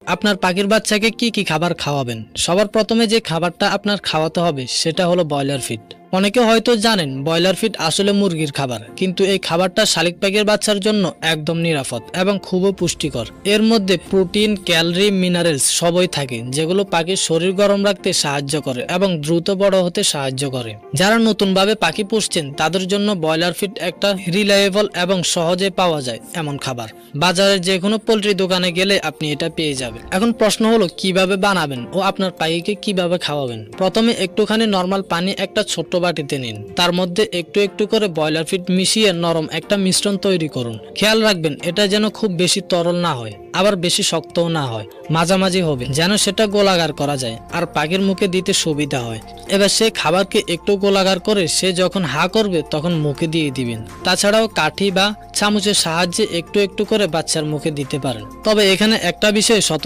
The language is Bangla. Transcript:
আপনার পাখির বাচ্চাকে কি কি খাবার খাওয়াবেন? সবার প্রথমে যে খাবারটা আপনার খাওয়াতে হবে সেটা হলো ব্রয়লার ফিড। অনেকে হয়তো জানেন ব্রয়লার ফিড আসলে মুরগির খাবার, কিন্তু এই খাবারটা শালিক পাখির বাচ্চার জন্য একদম নিরাপদ এবং খুবই পুষ্টিকর। এর মধ্যে প্রোটিন, ক্যালোরি, মিনারেলস সবই থাকে, যেগুলো পাখির শরীর গরম রাখতে সাহায্য করে এবং দ্রুত বড় হতে সাহায্য করে। যারা নতুনভাবে পাখি পুষছেন তাদের জন্য ব্রয়লার ফিড একটা রিলায়েবল এবং সহজে পাওয়া যায় এমন খাবার। বাজারের যে কোনো পোল্ট্রি দোকানে গেলে আপনি এটা পেয়ে যাবেন। এখন প্রশ্ন হলো কিভাবে বানাবেন ও আপনার পাখিকে কিভাবে খাওয়াবেন। প্রথমে একটুখানি নরমাল পানি একটা ছোট্ট বাটিতে নিন, তার মধ্যে একটু একটু করে ব্রয়লার ফিড মিশিয়ে নরম একটা মিশ্রণ তৈরি করুন। খেয়াল রাখবেন এটা যেন খুব বেশি তরল না হয়, আবার বেশি শক্তও না হয়, মাঝামাঝি হবে, যেন সেটা গোলাকার করা যায় আর পাখির মুখে দিতে সুবিধা হয়। এবার সেই খাবারকে একটু গোলাকার করে সে যখন হা করবে তখন মুখে দিয়ে দিবেন। তাছাড়াও কাঠি বা চামচের সাহায্যে একটু একটু করে বাচ্চার মুখে দিতে পারেন। তবে এখানে একটা বিষয় সতর্ক